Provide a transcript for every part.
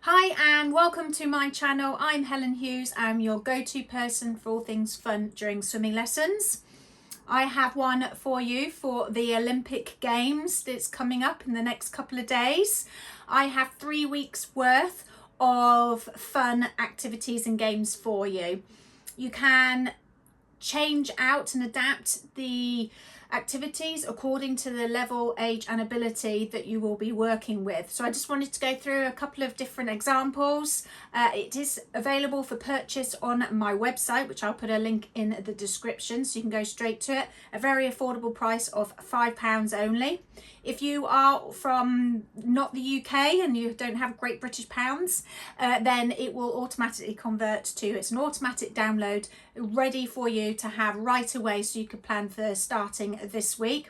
Hi and welcome to my channel. I'm Helen Hughes. I'm your go-to person for all things fun during swimming lessons. I have one for you for the Olympic Games that's coming up in the next couple of days. I have 3 weeks worth of fun activities and games for you. You can change out and adapt the activities according to the level, age and ability that you will be working with. So I just wanted to go through a couple of different examples. It is available for purchase on my website, which I'll put a link in the description so you can go straight to it. A very affordable price of £5 only. If you are from not the UK and you don't have Great British pounds, then it will automatically convert to, it's an automatic download ready for you to have right away so you can plan for starting this week.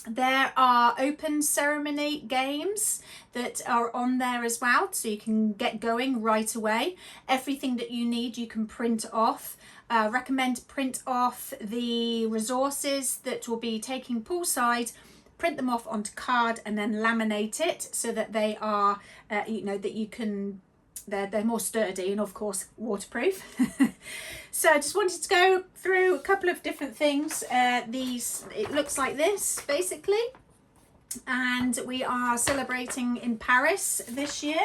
There are open ceremony games that are on there as well, so you can get going right away. Everything that you need you can print off. Recommend print off the resources that will be taking poolside, print them off onto card and then laminate it so that they are that you can, they're more sturdy and of course waterproof. So I just wanted to go through a couple of different things. It looks like this basically, and we are celebrating in Paris this year.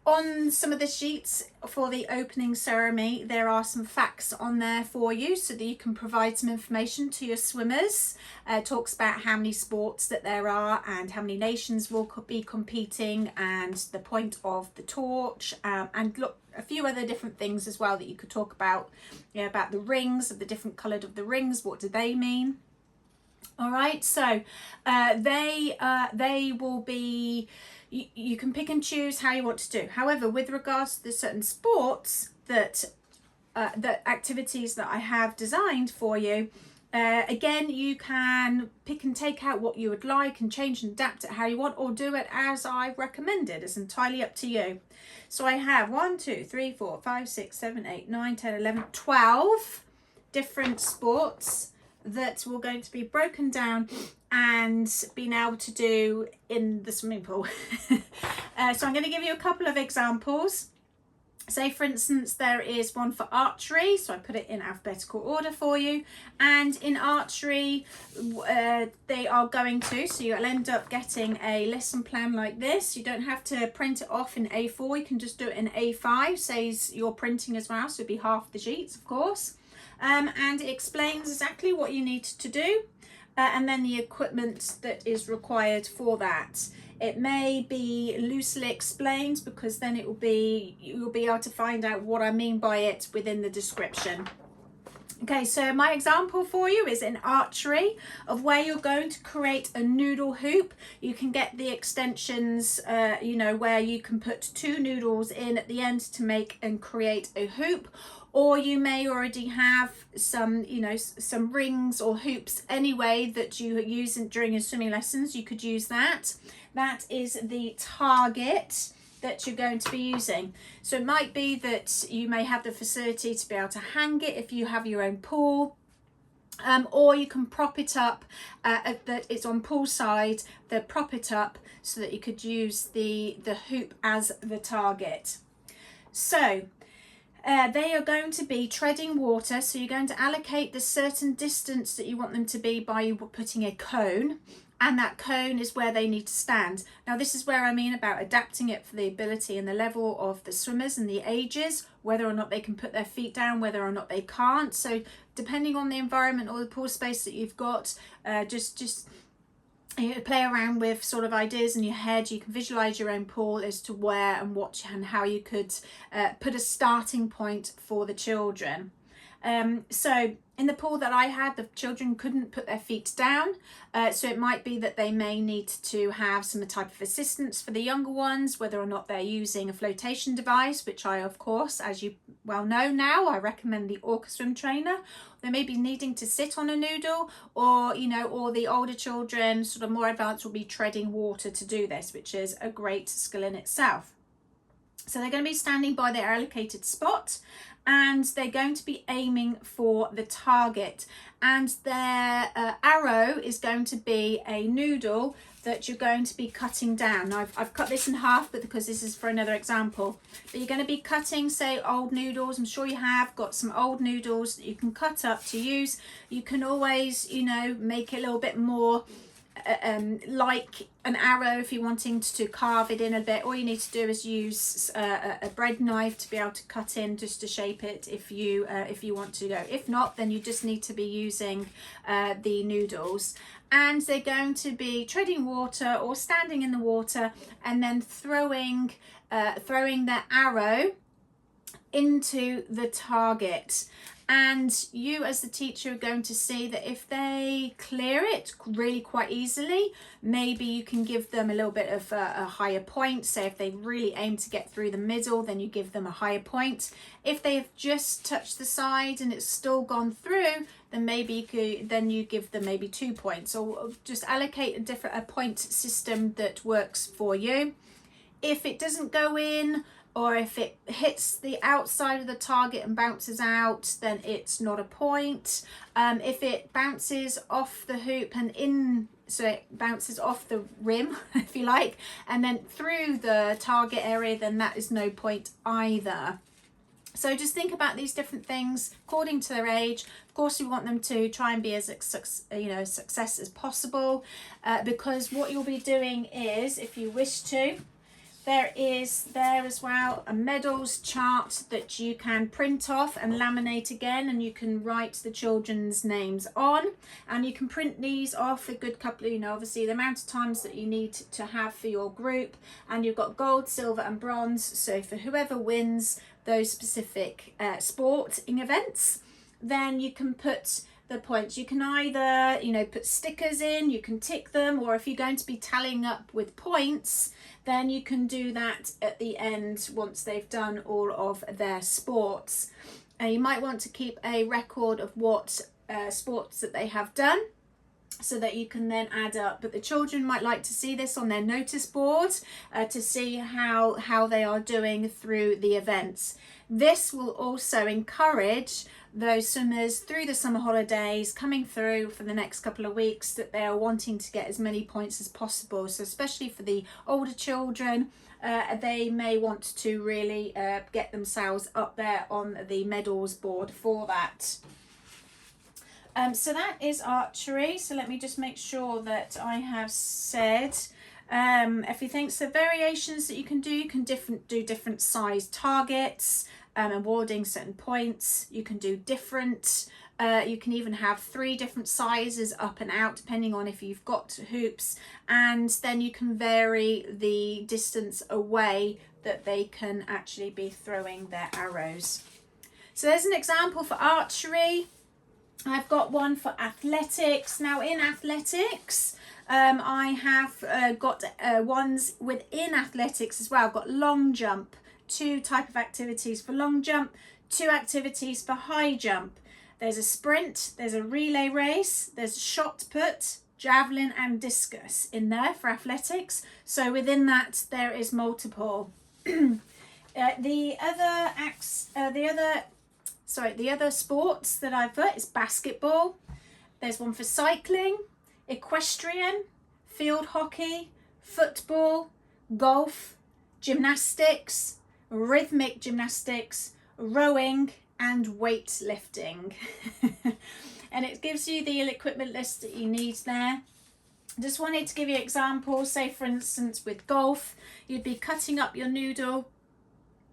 On some of the sheets for the opening ceremony, there are some facts on there for you so that you can provide some information to your swimmers. Talks about how many sports that there are and how many nations will be competing and the point of the torch, and look, a few other different things as well that you could talk about. About the rings, of the different coloured of the rings, what do they mean? All right, so they will be, you can pick and choose how you want to do. However, with regards to the certain sports that activities that I have designed for you, again, you can pick and take out what you would like and change and adapt it how you want, or do it as I recommended. It's entirely up to you. So I have 1, 2, 3, 4, 5, 6, 7, 8, 9, 10, 11, 12 different sports that we're going to be broken down and being able to do in the swimming pool. So I'm going to give you a couple of examples. Say for instance there is one for archery, so I put it in alphabetical order for you, and in archery they are going to, so you'll end up getting a lesson plan like this. You don't have to print it off in A4, you can just do it in A5, saves your printing as well, so it'll be half the sheets of course. And it explains exactly what you need to do and then the equipment that is required for that. It may be loosely explained because then you'll be able to find out what I mean by it within the description. Okay, so my example for you is in archery of where you're going to create a noodle hoop. You can get the extensions, where you can put 2 noodles in at the end to make and create a hoop. Or you may already have some, some rings or hoops anyway that you use during your swimming lessons. You could use that. That is the target that you're going to be using. So it might be that you may have the facility to be able to hang it if you have your own pool, or you can prop it up that it's on poolside, prop it up so that you could use the hoop as the target. So they are going to be treading water, so you're going to allocate the certain distance that you want them to be by putting a cone, and that cone is where they need to stand. Now this is where I mean about adapting it for the ability and the level of the swimmers and the ages, whether or not they can put their feet down, whether or not they can't. So depending on the environment or the pool space that you've got, just play around with sort of ideas in your head. You can visualize your own pool as to where and what and how you could put a starting point for the children. So in the pool that I had, the children couldn't put their feet down, so it might be that they may need to have some type of assistance for the younger ones, whether or not they're using a flotation device, which I, of course, as you well know now, I recommend the Orca Swim Trainer. They may be needing to sit on a noodle, or or the older children, sort of more advanced, will be treading water to do this, which is a great skill in itself. So they're going to be standing by their allocated spot, and they're going to be aiming for the target, and their arrow is going to be a noodle that you're going to be cutting down. Now I've cut this in half, but because this is for another example, but you're going to be cutting, say, old noodles. I'm sure you have got some old noodles that you can cut up to use. You can always, you know, make it a little bit more like an arrow if you're wanting to carve it in a bit. All you need to do is use a bread knife to be able to cut in, just to shape it if you want to go. If not, then you just need to be using the noodles, and they're going to be treading water or standing in the water, and then throwing their arrow into the target. And you as the teacher are going to see that if they clear it really quite easily, maybe you can give them a little bit of a higher point. So if they really aim to get through the middle, then you give them a higher point. If they have just touched the side and it's still gone through, then maybe you give them maybe 2 points, or just allocate a point system that works for you. If it doesn't go in, or if it hits the outside of the target and bounces out, then it's not a point. If it bounces off the hoop and in, so it bounces off the rim, if you like, and then through the target area, then that is no point either. So just think about these different things according to their age. Of course, we want them to try and be as success as possible, because what you'll be doing is, if you wish to, there is there as well a medals chart that you can print off and laminate again, and you can write the children's names on, and you can print these off a good couple of, obviously the amount of times that you need to have for your group. And you've got gold, silver and bronze, so for whoever wins those specific sporting events, then you can put the points. You can either put stickers in, you can tick them, or if you're going to be tallying up with points, then you can do that at the end once they've done all of their sports. You might want to keep a record of what sports that they have done, so that you can then add up. But the children might like to see this on their notice board to see how they are doing through the events. This will also encourage those swimmers through the summer holidays coming through for the next couple of weeks, that they are wanting to get as many points as possible. So especially for the older children, they may want to really get themselves up there on the medals board for that. So that is archery. So let me just make sure that I have said everything. So variations that you can do do different size targets, awarding certain points. You can do different, you can even have 3 different sizes up and out, depending on if you've got hoops, and then you can vary the distance away that they can actually be throwing their arrows. So there's an example for archery. I've got one for athletics. Now in athletics, I have got ones within athletics as well. I've got long jump, 2 type of activities for long jump, 2 activities for high jump. There's a sprint, there's a relay race, there's a shot put, javelin and discus in there for athletics. So within that there is multiple. The other sports that I've put is basketball. There's one for cycling, equestrian, field hockey, football, golf, gymnastics, rhythmic gymnastics, rowing and weightlifting. And it gives you the equipment list that you need there. Just wanted to give you examples. Say for instance with golf, you'd be cutting up your noodle.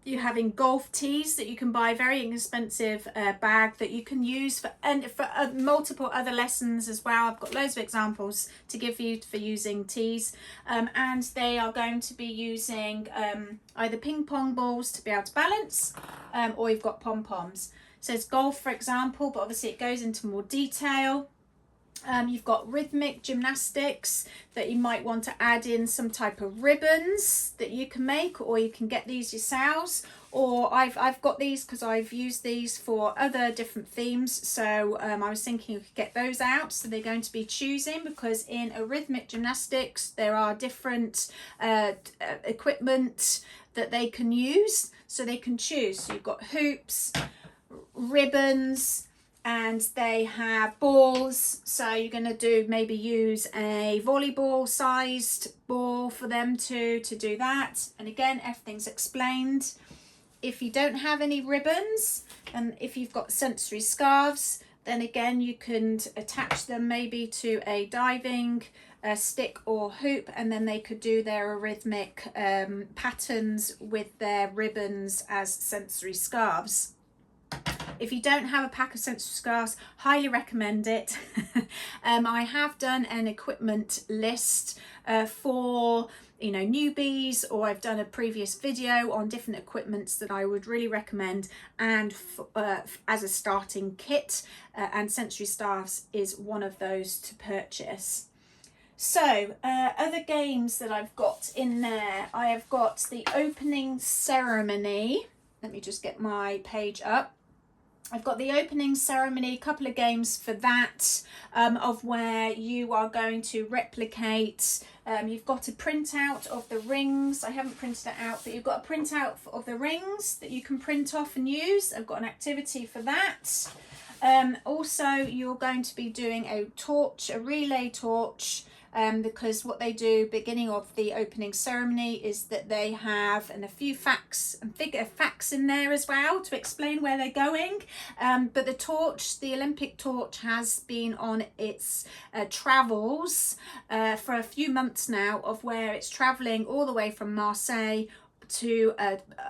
You're having golf tees that you can buy, very inexpensive bag that you can use for multiple other lessons as well. I've got loads of examples to give you for using tees, and they are going to be using either ping pong balls to be able to balance, or you've got pom-poms. So it's golf, for example, but obviously it goes into more detail. You've got rhythmic gymnastics that you might want to add in some type of ribbons that you can make, or you can get these yourselves. Or I've got these because I've used these for other different themes. So I was thinking you could get those out. So they're going to be choosing, because in a rhythmic gymnastics there are different equipment that they can use. So they can choose. So you've got hoops, ribbons, and they have balls, so you're going to do maybe use a volleyball sized ball for them to do that. And again, everything's explained. If you don't have any ribbons, and if you've got sensory scarves, then again you can attach them maybe to a diving stick or hoop, and then they could do their rhythmic patterns with their ribbons as sensory scarves. If you don't have a pack of sensory scarves, highly recommend it. I have done an equipment list for newbies, or I've done a previous video on different equipments that I would really recommend, and as a starting kit, and sensory scarves is one of those to purchase. So other games that I've got in there, I have got the opening ceremony. Let me just get my page up. I've got the opening ceremony, a couple of games for that, of where you are going to replicate. You've got a printout of the rings. I haven't printed it out, but you've got a printout of the rings that you can print off and use. I've got an activity for that. Also, you're going to be doing a torch, a relay torch, because what they do beginning of the opening ceremony is that they have a few facts and facts in there as well to explain where they're going. But the torch, the Olympic torch, has been on its travels for a few months now, of where it's traveling all the way from Marseille to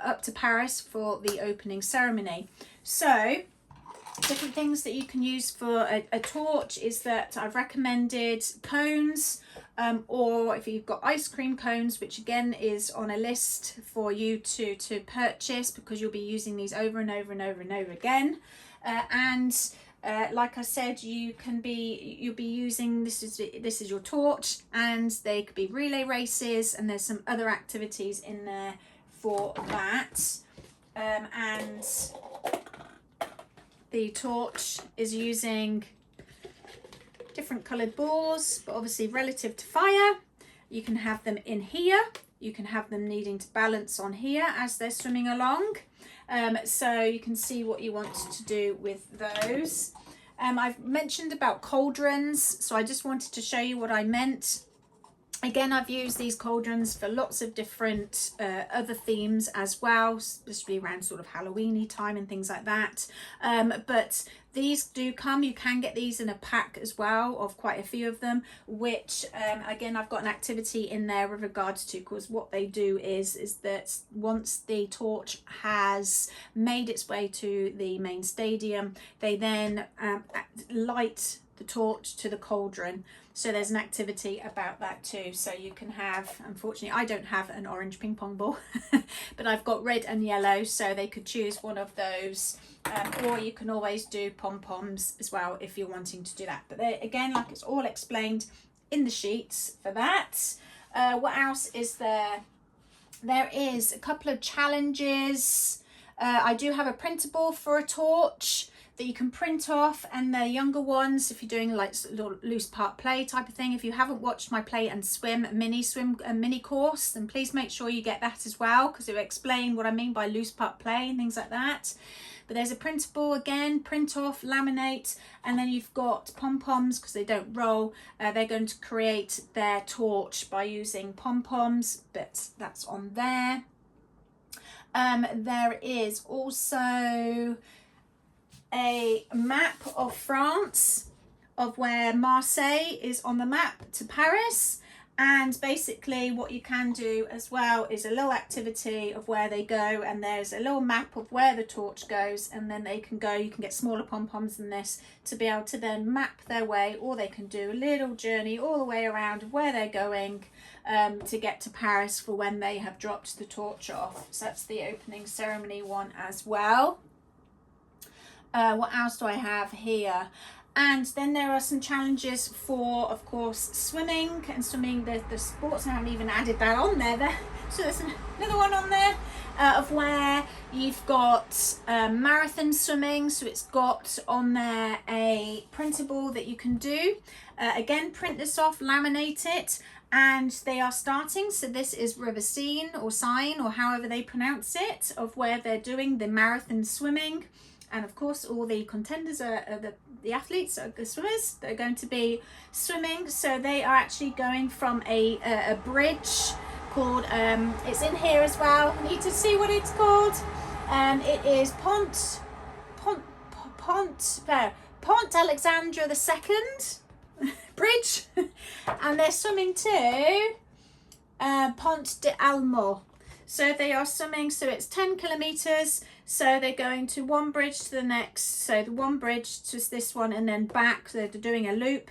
up to Paris for the opening ceremony. So different things that you can use for a torch is that I've recommended cones, or if you've got ice cream cones, which again is on a list for you to purchase, because you'll be using these over and over and over and over again. Like I said, you'll be using this is your torch, and they could be relay races, and there's some other activities in there for that. And the torch is using different coloured balls, but obviously relative to fire. You can have them in here. You can have them needing to balance on here as they're swimming along. So you can see what you want to do with those. I've mentioned about cauldrons, so I just wanted to show you what I meant. Again, I've used these cauldrons for lots of different other themes as well, especially around sort of Halloween-y time and things like that. But these do come, you can get these in a pack as well of quite a few of them, which again, I've got an activity in there with regards to, because what they do is that once the torch has made its way to the main stadium, they then light the torch to the cauldron. So there's an activity about that too. So you can have, unfortunately I don't have an orange ping pong ball, but I've got red and yellow, so they could choose one of those, or you can always do pom-poms as well if you're wanting to do that. But again, like it's all explained in the sheets for that. What else is there? There is a couple of challenges. I do have a printable for a torch that you can print off, and the younger ones, if you're doing like little loose part play type of thing, if you haven't watched my play and swim mini course, then please make sure you get that as well, because it will explain what I mean by loose part play and things like that. But there's a printable, again, print off, laminate, and then you've got pom-poms, because they don't roll. They're going to create their torch by using pom-poms, but that's on there. There is also a map of France, of where Marseille is on the map to Paris, and basically what you can do as well is a little activity of where they go, and there's a little map of where the torch goes, and then they can go, you can get smaller pom-poms than this to be able to then map their way, or they can do a little journey all the way around of where they're going to get to Paris for when they have dropped the torch off. So that's the opening ceremony one as well. What else do I have here? And then there are some challenges for, of course, swimming and swimming the sports. I haven't even added that on there. So there's another one on there of where you've got marathon swimming. So it's got on there a printable that you can do. Again, print this off, laminate it, and they are starting. So this is Riversine or Seine, or however they pronounce it, of where they're doing the marathon swimming. and of course all the contenders are the athletes, are the swimmers that are going to be swimming. So they are actually going from a bridge called, it's in here as well, I need to see what it's called. It is Pont Alexandra II bridge, and they're swimming to Pont de Almo. So they are swimming, so it's 10 kilometers. So they're going to one bridge to the next. So the one bridge to this one and then back. So they're doing a loop.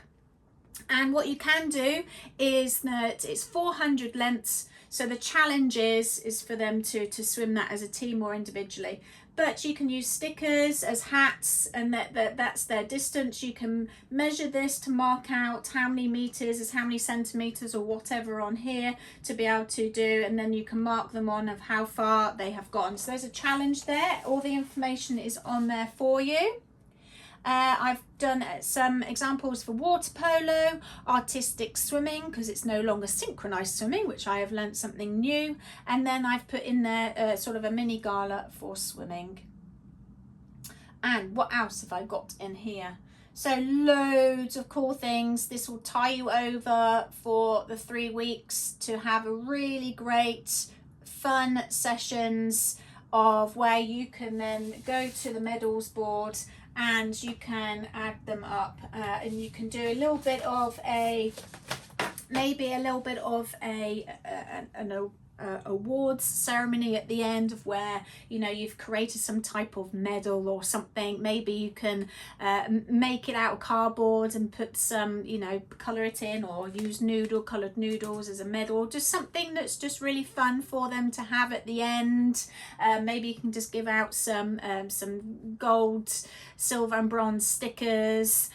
And what you can do is that it's 400 lengths. So the challenge is for them to swim that as a team or individually. But you can use stickers as hats, and that's their distance. You can measure this to mark out how many meters is how many centimeters or whatever on here to be able to do, and then you can mark them on of how far they have gone. So there's a challenge there. All the information is on there for you. I've done some examples for water polo, artistic swimming, because it's no longer synchronized swimming, which I have learnt something new. And then I've put in there sort of a mini gala for swimming. And what else have I got in here? So loads of cool things. This will tie you over for the 3 weeks to have a really great fun sessions of where you can then go to the medals board and you can add them up, and you can do a little bit of an awards ceremony at the end of where, you know, you've created some type of medal or something. Maybe you can make it out of cardboard and put some, you know, colour it in, or use coloured noodles as a medal. Just something that's just really fun for them to have at the end. Maybe you can just give out some gold, silver and bronze stickers,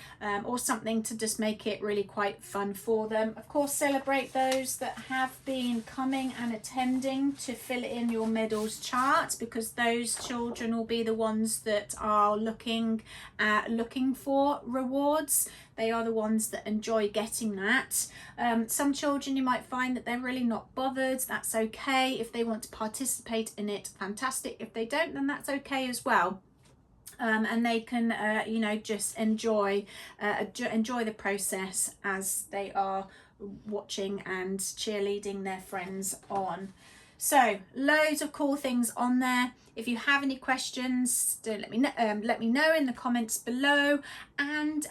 or something to just make it really quite fun for them. Of course, celebrate those that have been coming and attending to fill in your medals chart, because those children will be the ones that are looking for rewards. They are the ones that enjoy getting that. Some children, you might find that they're really not bothered. That's okay. If they want to participate in it, fantastic. If they don't, then that's okay as well. And they can, you know, just enjoy the process as they are watching and cheerleading their friends on. So loads of cool things on there. If you have any questions, let me know in the comments below, and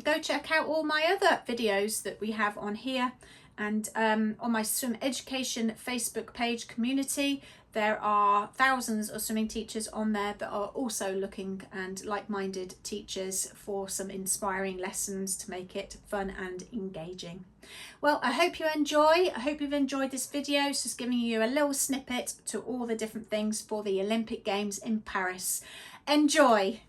go check out all my other videos that we have on here. And on my swim education Facebook page community, there are thousands of swimming teachers on there that are also looking, and like-minded teachers, for some inspiring lessons to make it fun and engaging. Well, I hope you enjoy. I hope you've enjoyed this video. It's just giving you a little snippet to all the different things for the Olympic Games in Paris. Enjoy!